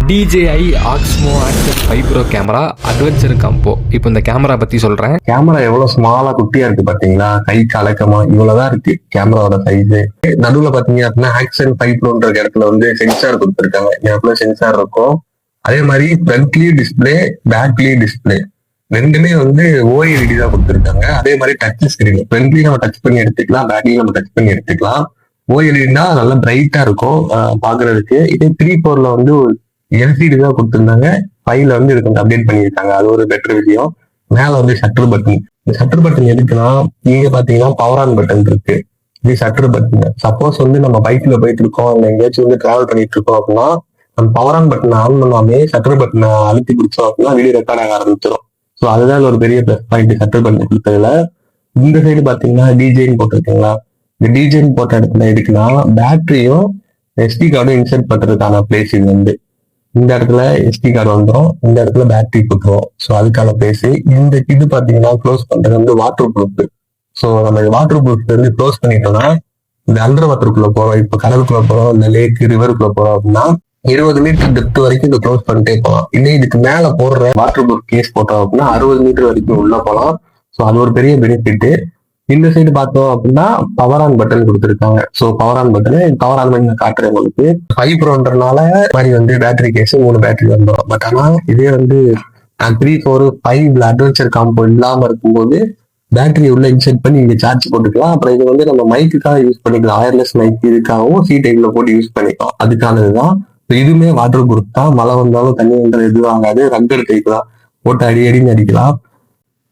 DJI Osmo Action 5 Pro camera adventure combo. இப்போ இந்த camera பத்தி சொல்றேன். கேமரா எவ்வளவு ஸ்மாலா குட்டியா இருக்கு பாத்தீங்களா, கைக்கு அடக்கமா இவ்வளவுதான் இருக்கு கேமராவோட சைஸ். நடுவுல பாத்தீங்க அப்படின்னா ஆக்ஷன் 5 ப்ரோன்ற இடத்துல வந்து சென்சார் கொடுத்துருக்காங்க. இடத்துல சென்சார் இருக்கும். அதே மாதிரி ஃப்ரண்ட்லயும் டிஸ்பிளே, பேக்லயும் டிஸ்பிளே, ரெண்டுமே வந்து OLED தான் கொடுத்துருக்காங்க. அதே மாதிரி டச் ஸ்கிரீன், ஃப்ரண்ட்லயும் நம்ம டச் பண்ணி எடுத்துக்கலாம், பேக்லயும் நம்ம டச் பண்ணி எடுத்துக்கலாம். OLEDனா நல்லா பிரைட்டா இருக்கும் பாக்குறதுக்கு. இதே 3.4ல வந்து LCD தான் கொடுத்துருந்தாங்க. 5ல வந்து இது கொஞ்சம் அப்டேட் பண்ணியிருக்காங்க. அது ஒரு பெட்டர் விஷயம். மேல வந்து ஷட்டர் பட்டன். இந்த ஷட்டர் பட்டன் எதுக்குன்னா, இங்க பாத்தீங்கன்னா பவர் ஆன் பட்டன் இருக்கு. இது ஷட்டர் பட்டன். சப்போஸ் வந்து நம்ம பைக்ல போயிட்டு இருக்கோம், இல்லை எங்கேயாச்சும் வந்து டிராவல் பண்ணிட்டு இருக்கோம் அப்படின்னா, நம்ம பவர் ஆன் பட்டனை ஆன் பண்ணாமே ஷட்டர் பட்டனை அழுத்தி பிடிச்சோம் அப்படின்னா வீடியோ ரெக்கார்ட் ஆக ஆரம்பிச்சிடும். ஸோ அதுதான் ஒரு பெரிய பிளஸ் பாயிண்ட் ஷட்டர் பட்டன் கொடுத்ததுல. இந்த சைடு பாத்தீங்கன்னா டிஜேன்னு போட்டிருக்கீங்களா, இந்த டிஜேன்னு போட்ட இடத்துல எதுக்குன்னா பேட்டரியும் SD கார்டும் இன்சர்ட் பண்றதுக்கான பிளேஸ் இது வந்து. இந்த இடத்துல SD கார்டு வந்துடும், இந்த இடத்துல பேட்டரி போட்டுருவோம். ஸோ அதுக்கான பிளேஸ். இந்த இது பாத்தீங்கன்னா க்ளோஸ் பண்றது வந்து வாட்டர் ப்ரூஃப். ஸோ நம்ம வாட்டர் ப்ரூஃப் வந்து க்ளோஸ் பண்ணிட்டோம்னா இந்த அண்டர் வாட்டருக்குள்ள போறோம், இப்ப கடலுக்குள்ள போறோம், இந்த லேக் ரிவருக்குள்ள போறோம் அப்படின்னா 20 மீட்டர் டெப்த் வரைக்கும் இந்த க்ளோஸ் பண்ணிட்டே போகலாம். இல்லை இதுக்கு மேல போடுற வாட்டர் ப்ரூஃப் கேஸ் போட்டோம் அப்படின்னா 60 மீட்டர் வரைக்கும் உள்ள போகலாம். ஸோ அது ஒரு பெரிய பெனிஃபிட். இந்த சைடு பார்த்தோம் அப்படின்னா பவர் ஆன் பட்டன் கொடுத்துருக்காங்க. So power on button power on பண்ணி காட்டுறேன் உங்களுக்கு. 5 ப்ரோன்றனால மாதிரி வந்து பேட்டரி கேஸ் 3 பேட்டரி வந்துடும். பட் ஆனா இதே வந்து 3, 4, 5 அட்வென்ச்சர் காம்போ இல்லாம இருக்கும்போது பேட்டரி உள்ள இன்செர்ட் பண்ணி இங்க சார்ஜ் போட்டுக்கலாம். அப்புறம் இது வந்து நம்ம மைக்குக்காக யூஸ் பண்ணிக்கலாம். வயர்லெஸ் மைக் இதுக்காகவும் டைப்ல போட்டு யூஸ் பண்ணிக்கலாம். அதுக்கானதுதான். இதுவுமே வாட்டர் ப்ரூஃப் தான். மழை வந்தாலும் தண்ணி வந்தாலும் எதுவும் ஆகாது. ரங்கர் கைக்கலாம், போட்டு அடின்னு அடிக்கலாம்.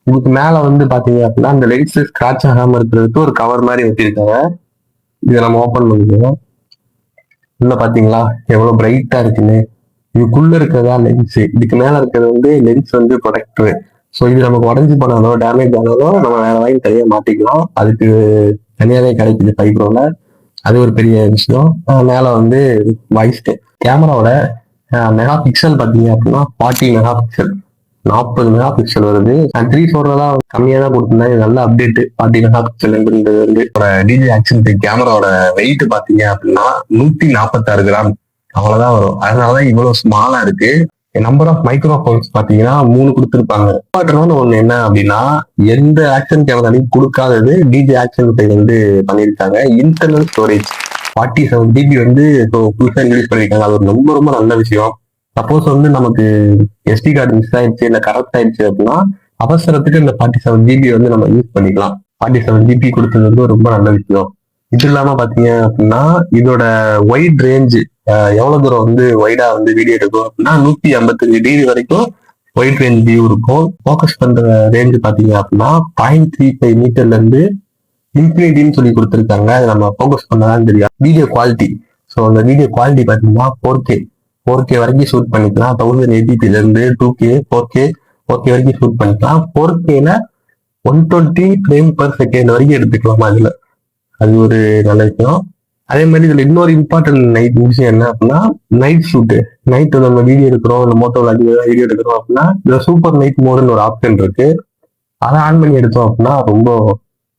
இதுக்கு மேல வந்து பாத்தீங்க அப்படின்னா அந்த லென்ஸ் ஸ்கிராட்ச் ஆகாம இருக்கிறதுக்கு ஒரு கவர் மாதிரி வச்சிருக்காங்க. இதை நம்ம ஓபன் பண்ணிக்குவோம். உள்ள பாத்தீங்களா எவ்வளவு பிரைட்டா இருக்குன்னு. இதுக்குள்ள இருக்கிறதா லென்ஸ், இதுக்கு மேல இருக்கிறது வந்து லென்ஸ் வந்து ப்ரொடெக்டர். ஸோ இது நமக்கு உடஞ்சி போனாலோ டேமேஜ் ஆனாலோ நம்ம வேற வாங்கி தனியாக மாட்டிக்கலாம். அதுக்கு தனியாவே கிடைக்குது 5 ப்ரோல. அது ஒரு பெரிய விஷயம். மேல வந்து வாய்ஸ் கேமராவோட மெகா பிக்சல் பாத்தீங்க அப்படின்னா 40 மெகா பிக்சல், 40 மெகா பிக்சல் வருது. 3.4 கம்மியா தான் கொடுத்திருந்தாங்க. நல்ல அப்டேட். 40 மெகா பிக்சல் வந்து DJI Action 5 கேமராவோட வெயிட் பாத்தீங்க அப்படின்னா 146 கிராம் அவ்வளவுதான் வரும். அதனாலதான் இவ்வளவு ஸ்மாலா இருக்கு. நம்பர் ஆஃப் மைக்ரோஃபோன்ஸ் பாத்தீங்கன்னா 3 கொடுத்துருப்பாங்க. ஒண்ணு என்ன அப்படின்னா, எந்த ஆக்ஷன் கேமராலையும் கொடுக்காதது DJI Action 5 வந்து பண்ணியிருக்காங்க. இன்டர்னல் ஸ்டோரேஜ் 47 GB வந்து புதுசா இன்க்ரீஸ் பண்ணியிருக்காங்க. அது ஒரு ரொம்ப ரொம்ப நல்ல விஷயம். சப்போஸ் வந்து நமக்கு SD கார்டு மிஸ் ஆயிடுச்சு, இல்ல கரெக்ட் ஆயிடுச்சு அப்படின்னா அவசரத்துக்கு இந்த 47 GB வந்து நம்ம யூஸ் பண்ணிக்கலாம். 47 GB கொடுத்தது வந்து ரொம்ப நல்ல விஷயம். இது இல்லாம பாத்தீங்க அப்படின்னா இதோட வைட் ரேஞ்சு எவ்வளவு தூரம் வந்து வைடா வந்து வீடியோ எடுக்கும் அப்படின்னா 155 டிகிரி வரைக்கும் வைட் ரேஞ்ச் வியூ இருக்கும். ஃபோக்கஸ் பண்ற ரேஞ்சு பாத்தீங்க அப்படின்னா 0.35 மீட்டர்ல இருந்து இன்ஃபினிட்டின்னு சொல்லி கொடுத்துருக்காங்க. அது நம்ம ஃபோக்கஸ் பண்ணதான் தெரியும். வீடியோ குவாலிட்டி, ஸோ அந்த வீடியோ குவாலிட்டி பாத்தீங்கன்னா 4K வரைக்கும் ஷூட் பண்ணிக்கலாம். 1080pல இருந்து 2K 4K வரைக்கும் ஷூட் பண்ணிக்கலாம். 4Kல 120 ஃப்ரேம் பர் செகண்ட் வரைக்கும் எடுத்துக்கலாமா இதுல. அது ஒரு நல்ல விஷயம். அதே மாதிரி இதுல இன்னொரு இம்பார்ட்டன்ட் விஷயம் என்ன அப்படின்னா நைட் ஷூட்டு. நைட்டு நம்ம வீடியோ எடுக்கிறோம், இல்லை மோட்டோவில் வீடியோ எடுக்கிறோம் அப்படின்னா இதுல சூப்பர் நைட் மோடுன்னு ஒரு ஆப்ஷன் இருக்கு. அதை ஆன் பண்ணி எடுத்தோம் அப்படின்னா ரொம்ப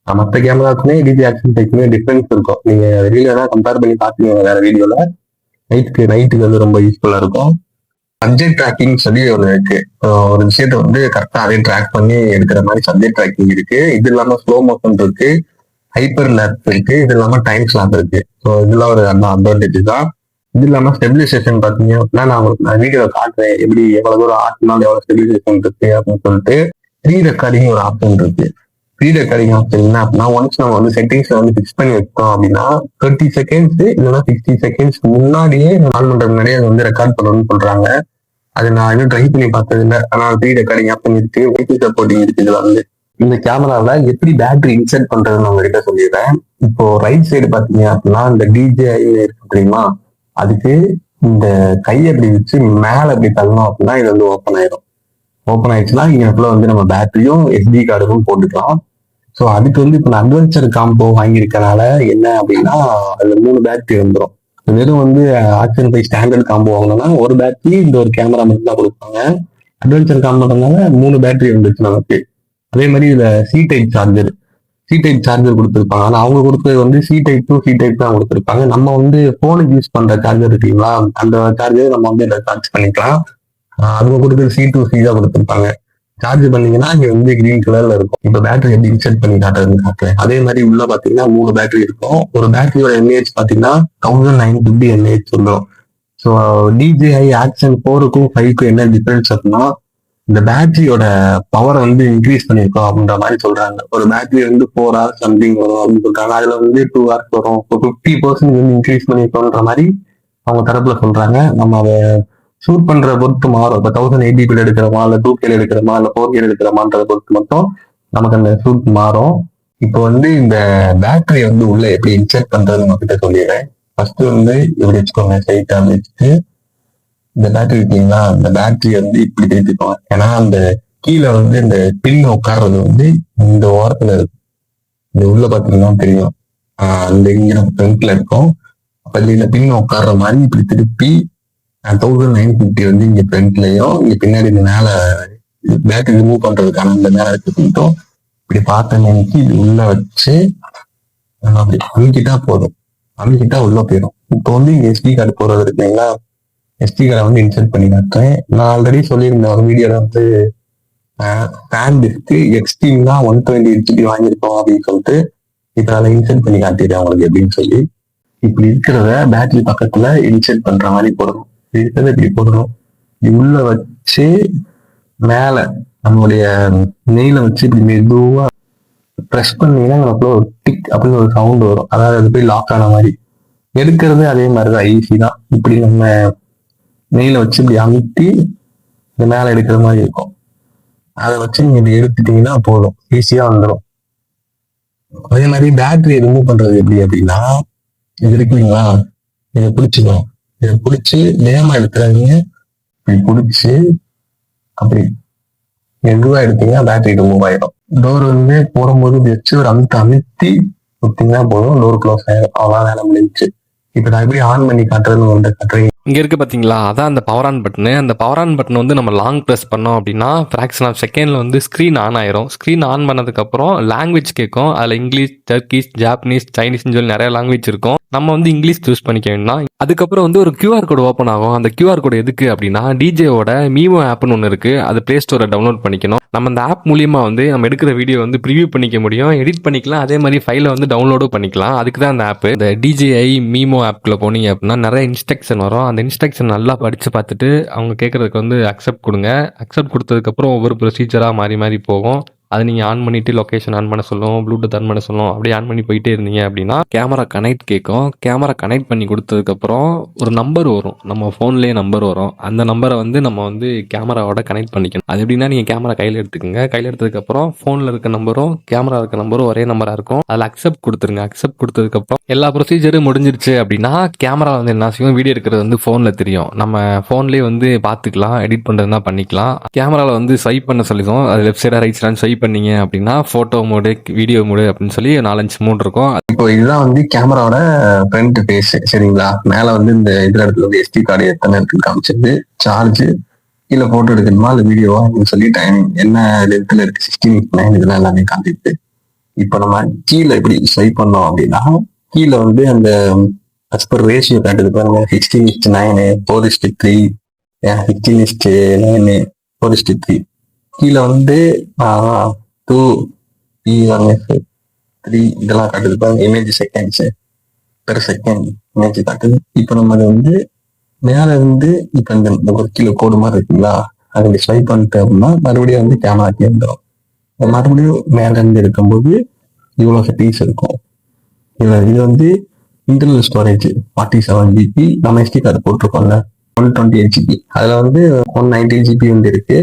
மற்ற கேமராக்குமே DJI Action 5க்குமே டிஃபரன்ஸ் இருக்கும். நீங்க வெளியில கம்பேர் பண்ணி பாத்தீங்க வேற வீடியோல. நைட்டுக்கு வந்து ரொம்ப யூஸ்ஃபுல்லா இருக்கும். சப்ஜெக்ட் ட்ராக்கிங் சொல்லி ஒன்று இருக்கு. ஒரு விஷயத்த வந்து கரெக்டா அதே ட்ராக் பண்ணி எடுக்கிற மாதிரி சப்ஜெக்ட் ட்ராக்கிங் இருக்கு. இது இல்லாம ஸ்லோ மோஷன் இருக்கு, ஹைப்பர் லேப் இருக்கு, இது இல்லாம டைம் ஸ்லாப் இருக்கு. ஸோ இதெல்லாம் ஒரு நல்ல அட்வான்டேஜ் தான். இது இல்லாம ஸ்டெபிலைசேஷன் பாத்தீங்க அப்படின்னா நான் வீடியோல காட்டுறேன் எப்படி எவ்வளவு தூரம் ஆட்டினாலும் எவ்வளவு ஸ்டெபிலைசேஷன் இருக்கு அப்படின்னு சொல்லிட்டு. ப்ரீ ரெக்கார்டிங் ஒரு ஆப்ஷன் இருக்கு. ப்ரீ ரெக்கார்டிங் ஆப்ஷன் என்ன அப்படின்னா ஒன்ஸ் நம்ம வந்து செட்டிங்ஸ்ல வந்து ஃபிக்ஸ் பண்ணி வச்சோம் அப்படின்னா 30 செகண்ட்ஸ் இல்லைன்னா 60 செகண்ட்ஸ் முன்னாடியே ஆன் பண்ற முன்னாடியே அதை வந்து ரெக்கார்ட் பண்ணணும்னு சொல்றாங்க. அது நான் இன்னும் ட்ரை பண்ணி பார்த்தது இல்லை. ஆனால் ப்ரீ ரெக்கார்டிங் ஆப்ஷன் இருக்கு, வைஃபை சப்போர்ட்டிங் இருக்கு. இதுல வந்து இந்த கேமரால எப்படி பேட்டரி இன்சர்ட் பண்றதுன்னு உங்ககிட்ட சொல்லிடுறேன். இப்போ ரைட் சைடு பாத்தீங்க அப்படின்னா இந்த DJI இருக்கு தெரியுமா, அதுக்கு இந்த கையை அப்படி வச்சு மேல அப்படி தள்ளணும் அப்படின்னா இது வந்து ஓப்பன் ஆயிடும். ஓப்பன் ஆயிடுச்சுன்னா இங்கக்குள்ள வந்து நம்ம பேட்டரியும் SD கார்டும் போட்டுக்கலாம். ஸோ அதுக்கு வந்து இப்போ நான் அட்வென்ச்சர் காம்போ வாங்கியிருக்கனால என்ன அப்படின்னா அதுல 3 பேட்டரி வந்துடும். வெறும் வந்து Action 5 ஸ்டாண்டர்ட் காம்போ வாங்கினோம்னா ஒரு பேட்டரி இந்த ஒரு கேமரா மட்டும் தான் கொடுப்பாங்க. அட்வென்ச்சர் காம்போனால 3 பேட்டரி வந்துச்சு நமக்கு. அதே மாதிரி இதுல type charger, C type charger கொடுத்துருப்பாங்க. ஆனா அவங்க கொடுத்தது வந்து C type to C type தான் கொடுத்துருப்பாங்க. நம்ம வந்து போனுக்கு யூஸ் பண்ற சார்ஜர் இருக்குங்களா, அந்த சார்ஜர் நம்ம வந்து இதை சார்ஜ் பண்ணிக்கலாம். அவங்க கொடுக்குறது சி டு சி தான் கொடுத்துருப்பாங்க. சார்ஜ் பண்ணீங்கன்னா இங்க வந்து கிரீன் கலர்ல இருக்கும். இப்ப பேட்டரி எப்படி இன்செர்ட் பண்ணி காட்டுறதுன்னு காட்டுறேன். அதே மாதிரி உள்ள பாத்தீங்கன்னா 3 பேட்டரி இருக்கும். ஒரு பேட்டரியோட என்ஏஹெச் பாத்தீங்கன்னா 1950 என்ஏஹெச் சொல்றோம். ஸோ DJI ஆக்ஷன் 4க்கும் 5க்கும் என்ன டிஃபரன்ஸ் அப்படின்னா, இந்த பேட்டரியோட பவரை வந்து இன்க்ரீஸ் பண்ணிருக்கோம் அப்படின்ற மாதிரி சொல்றாங்க. ஒரு பேட்டரி வந்து 4 hours சம்திங் வரும் அப்படின்னு சொல்றாங்க. அதுல வந்து 2 hours வரும். இப்போ 50% வந்து இன்க்ரீஸ் பண்ணிருக்கோன்ற மாதிரி அவங்க தரப்புல சொல்றாங்க. நம்ம அதை ஷூட் பண்ற பொறுத்து மாறும். இப்போ 1080p எடுக்கிறோமா, இல்ல 2K எடுக்கிறோமா, இல்ல 4K எடுக்கிறோமான்றத பொறுத்து மட்டும் நமக்கு அந்த ஷூட் மாறும். இப்போ வந்து இந்த பேட்டரி வந்து உள்ள எப்படி இன்செர்ட் பண்றது நம்ம கிட்ட சொல்லிடுறேன். ஃபர்ஸ்ட் வந்து இப்படி வச்சுக்கோங்க, ஸ்ட்ரைட்டா வச்சுட்டு இந்த பேட்டரி இருக்கீங்களா, இந்த பேட்டரி வந்து இப்படி திருப்பிக்கோங்க. ஏன்னா அந்த கீழே வந்து இந்த பின் உட்கார்றது வந்து இந்த ஓரத்துல இருக்கும். இந்த உள்ள பாத்தீங்கன்னா தெரியும், அந்த இங்க ஃப்ரண்ட்ல இருக்கும். அப்ப இந்த பின் உட்கார்ற மாதிரி இப்படி திருப்பி 1950 வந்து இங்க ஃப்ரண்ட்லயும், இங்க பின்னாடி இந்த மேல பேட்டரி ரிமூவ் பண்றதுக்கான இந்த மேல வச்சுக்கிட்டோம். இப்படி பார்த்த நினைச்சு இது உள்ள வச்சு அப்படி அமுக்கிட்டா போதும். அமுக்கிட்டா உள்ள போயிடும். இப்போ வந்து இங்க SD கார்டு போறது இருக்குங்களா, SD கார்டை வந்து இன்செர்ட் பண்ணி காட்டுறேன். நான் ஆல்ரெடி சொல்லியிருந்தேன் ஒரு வீடியோல வந்து ஃபேன் டிஸ்க்கு எக்ஸ்ட்ரீம் தான் 128GB வாங்கியிருக்கோம் அப்படின்னு சொல்லிட்டு. இப்போ அதை இன்செர்ட் பண்ணி காட்டிடுறேன் உங்களுக்கு எப்படின்னு சொல்லி. இப்படி இருக்கிறத பேட்டரி பக்கத்துல இன்செர்ட் பண்ற மாதிரி போடணும். இருக்கிறத இப்படி போடணும். இப்படி உள்ள வச்சு மேல நம்மளுடைய நெயில வச்சு இப்படி மெதுவா ப்ரெஸ் பண்ணீங்கன்னா நமக்குள்ள ஒரு டிக் அப்படின்னு ஒரு சவுண்ட் வரும். அதாவது அது போய் லாக் ஆன மாதிரி. எடுக்கிறது அதே மாதிரிதான், ஈஸி தான். இப்படி நம்ம நெயில வச்சு இப்படி அமுத்தி இந்த மேல எடுக்கிற மாதிரி இருக்கும். அதை வச்சு நீங்க இப்படி எடுத்துட்டீங்கன்னா போதும், ஈஸியா வந்துடும். அதே மாதிரி பேட்டரி ரிமூவ் பண்றது எப்படி அப்படின்னா, இது இருக்குங்களா, இதை பிடிச்சிக்கணும். இதை பிடிச்சி வேகமா எடுத்துறாதீங்க. இப்படி பிடிச்சி அப்படி மெதுவா எடுத்தீங்கன்னா பேட்டரி ரிமூவ் ஆயிடும். டோர் வந்து போடும்போது வச்சு ஒரு அமுத்தி கொடுத்தீங்கன்னா போதும், டோர் க்ளோஸ் ஆயிடும். அவ்வளோ வேலை முடிஞ்சிச்சு. இப்ப நான் எப்படி ஆன் பண்ணி காட்டுறதுன்னு வந்து காட்டுறேன். இங்கே இருக்குது பார்த்தீங்களா, அதான் அந்த பவர் ஆன் பட்டனு. அந்த பவர் ஆன் பட்டன் வந்து நம்ம லாங் ப்ரெஸ் பண்ணோம் அப்படின்னா ஃப்ராக்ஷன் ஆஃப் செகண்டில் வந்து ஸ்க்ரீன் ஆன் ஆயிரும். ஸ்க்ரீன் ஆன் பண்ணதுக்கப்புறம் லாங்குவேஜ் கேட்கும். அதில் இங்கிலீஷ், டர்க்கிஷ், ஜாப்பனீஸ், சைனீஸ்னு சொல்லி நிறைய லாங்குவேஜ் இருக்கும். நம்ம வந்து இங்கிலீஷ் சூஸ் பண்ணிக்க வேண்டாம். அதுக்கப்புறம் வந்து ஒரு QR கோடு ஓப்பன் ஆகும். அந்த QR கோடு எதுக்கு அப்படின்னா, டிஜேயோட மீமோ ஆப்னு ஒன்று இருக்குது. அது ப்ளே ஸ்டோரை டவுன்லோட் பண்ணிக்கணும். நம்ம அந்த ஆப் மூலியமா வந்து நம்ம எடுக்கிற வீடியோ வந்து ப்ரிவியூ பண்ணிக்க முடியும், எடிட் பண்ணிக்கலாம். அதே மாதிரி ஃபைலை வந்து டவுன்லோடும் பண்ணிக்கலாம். அதுக்கு தான் அந்த ஆப். இந்த DJI மீமோ ஆப்குள்ள போனீங்க அப்படின்னா நிறைய இன்ஸ்ட்ரக்ஷன் வரும். அந்த இன்ஸ்ட்ரக்ஷன் நல்லா படித்து பார்த்துட்டு அவங்க கேட்குறதுக்கு வந்து அக்செப்ட் கொடுங்க. அக்செப்ட் கொடுத்ததுக்கப்புறம் ஒவ்வொரு ப்ரொசீஜராக மாறி மாறி போகும். அதை நீங்கள் ஆன் பண்ணிவிட்டு லொக்கேஷன் ஆன் பண்ண சொல்லும், ப்ளூடூத் ஆன் பண்ண சொல்லும். அப்படியே ஆன் பண்ணி போயிட்டே இருந்தீங்க அப்படின்னா கேமரா கனெக்ட் கேட்கும். கேமரா கனெக்ட் பண்ணி கொடுத்ததுக்கப்புறம் ஒரு நம்பர் வரும், நம்ம ஃபோன்லேயே நம்பர் வரும். அந்த நம்பரை வந்து நம்ம வந்து கேமராவோட கனெக்ட் பண்ணிக்கணும். அது எப்படின்னா, நீங்கள் கேமரா கையில் எடுத்துக்கோங்க. கையில் எடுத்ததுக்கப்புறம் ஃபோனில் இருக்க நம்பரும் கேமரா இருக்க நம்பரும் ஒரே நம்பராக இருக்கும். அதில் அக்செப்ட் கொடுத்துருங்க. அக்செப்ட் கொடுத்ததுக்கப்புறம் எல்லா ப்ரொசீஜரும் முடிஞ்சிருச்சு அப்படின்னா கேமரா வந்து என்ன செய்யும், வீடியோ எடுக்கிறது வந்து ஃபோனில் தெரியும். நம்ம ஃபோன்லேயே வந்து பார்த்துக்கலாம், எடிட் பண்ணுறதுனா பண்ணிக்கலாம். கேமராவில் வந்து ஸ்வைப் பண்ண சொல்லிடுவோம். அது லெஃப்ட் சைடாக ரைட் சைடாக ஸ்வைப் பண்ணீங்க அப்படின்னா ஃபோட்டோ மோடு, வீடியோ மோடு அப்படின்னு சொல்லி 4-5 மோட் இருக்கும். இப்போ இதுதான் வந்து கேமராவோட ஃப்ரண்ட் ஃபேஸ். சரிங்களா, மேல வந்து இந்த இதுல இடத்துல வந்து SD கார்டு எத்தனை இருக்குன்னு காமிச்சிருந்து, சார்ஜ், கீழே போட்டோ எடுக்கணுமா இல்லை வீடியோவா அப்படின்னு சொல்லி டைம் என்ன இடத்துல இருக்கு, 16:9 இதெல்லாம் எல்லாமே காட்டிட்டு. இப்போ நம்ம கீழே இப்படி ஸ்வைப் பண்ணோம் அப்படின்னா கீழே வந்து அந்த as per ரேஷியோ காட்டுது பாருங்க, 16:9, 4:3, 16:9, 4:3. கீழே வந்து 2, 3 இதெல்லாம் காட்டுது பாருங்க. Image seconds per second image காட்டுது. இப்போ நம்ம அதை வந்து மேல இருந்து இப்போ இந்த ஒரு கீழே கோடு மாதிரி இருக்குங்களா, அதை ஸ்வைப் பண்ணிட்டு அப்படின்னா மறுபடியும் வந்து கேமராக்கே வந்துடும். மறுபடியும் மேல இருந்து எடுக்கும்போது இவ்வளோ செட்டிங்ஸ் இருக்கும். இது வந்து இன்டர்னல் ஸ்டோரேஜ் 47GB. நம்ம SD கார்டு போட்டிருக்கோம்ல 128GB, அதுல வந்து 119GB வந்து இருக்கு.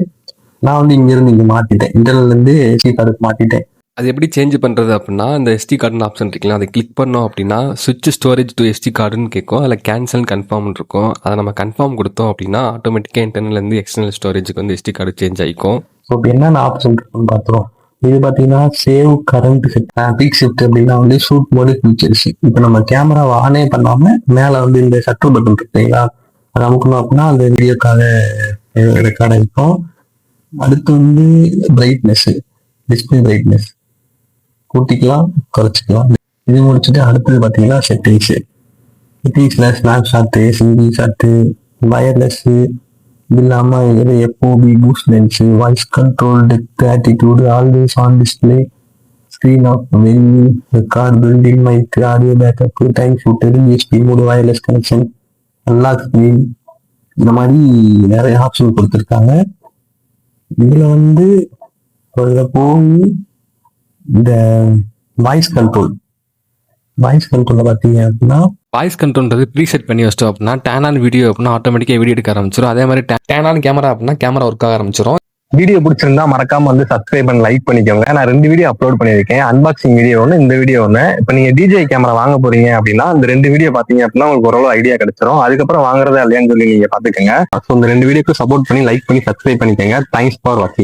நான் வந்து இங்கிருந்து இங்கே மாத்திட்டேன், இன்டர்னல் இருந்து SD கார்டுக்கு மாத்திட்டேன். அது எப்படி சேஞ்ச் பண்ணுறது அப்படின்னா, இந்த SD கார்டுன்னு ஆப்ஷன் இருக்குல்ல, அதை கிளிக் பண்ணோம் அப்படின்னா சுவிட்ச் ஸ்டோரேஜ் டு SD கார்டுன்னு கேட்கும். அதில் கேன்சல் கன்ஃபார்ம் இருக்கும். அதை நம்ம கன்ஃபார்ம் கொடுத்தோம் அப்படின்னா ஆட்டோமேட்டிக்காக இன்டர்னல்லேருந்து எக்ஸ்டர்னல் ஸ்டோரேஜுக்கு வந்து SD கார்டு சேஞ்ச் ஆகிக்கும். ஸோ இப்போ என்னென்ன ஆப்ஷன் இருக்குன்னு பார்த்துருவோம். இது பார்த்தீங்கன்னா சேவ் கரண்ட் பீக் ஷிஃப்ட் அப்படின்னா வந்து ஷூட் மோடு ஃபீச்சர்ஸ். இப்போ நம்ம கேமராவை ஆனே பண்ணாமல் மேலே வந்து இந்த ஷட்டர் பட்டன் இருக்குங்களா, அதை அமுக்கணும் அப்படின்னா அந்த வீடியோக்காக ரெக்கார்ட் ஆகிருக்கும். அடுத்து வந்து பிரைட்னஸ், டிஸ்பிளே பிரைட்னஸ் கூட்டிக்கலாம், குறைச்சிக்கலாம். இது முடிச்சுட்டு அடுத்தது பார்த்தீங்கன்னா செட்டிங்ஸ். செட்டிங்ஸ்ல snap shot, single shot, wireless, இது இல்லாமல் இது எப்போபி, boost lens, voice control, depth, attitude, always on display, screen off venue, record, building mic, audio backup, time shooter, USB mode, wireless connection, unlock screen, இந்த மாதிரி நிறைய option கொடுத்துருக்காங்க. இதுல வந்து அதில் போய் இந்த வாய்ஸ் கண்ட்ரோல்ல பார்த்தீங்க அப்படின்னா வாய்ஸ் கண்ட்ரோல்ன்றது ப்ரீசெட் பண்ணி வச்சிட்டோம் அப்படின்னா டேன் ஆன் வீடியோ அப்படின்னா ஆட்டோமேட்டிக்காக வீடியோ எடுக்க ஆரம்பிச்சிடும். அதே மாதிரி டேன் ஆன் கேமரா அப்படின்னா கேமரா ஒர்க் ஆக ஆரம்பிச்சிடும். வீடியோ பிடிச்சிருந்தா மறக்காம வந்து சப்ஸ்கிரைப் பண்ணி லைக் பண்ணிக்கோங்க. நான் 2 வீடியோ அப்லோட் பண்ணியிருக்கேன், அன்பாக்சிங் வீடியோ ஒன்று, இந்த வீடியோ ஒன்று. இப்போ நீங்க DJI கேமரா வாங்க போறீங்க அப்படின்னா இந்த 2 வீடியோ பாத்தீங்க அப்படின்னா உங்களுக்கு ஓரளவு ஐடியா கிடைச்சிரும். அதுக்கப்புறம் வாங்குறதா இல்லையான்னு சொல்லி நீங்க பாத்துக்கோங்க. ஸோ இந்த 2 வீடியோக்கு சப்போர்ட் பண்ணி லைக் பண்ணி சப்ஸ்கிரைப் பண்ணிக்கோங்க. தேங்க்ஸ் ஃபார் வாட்சிங்.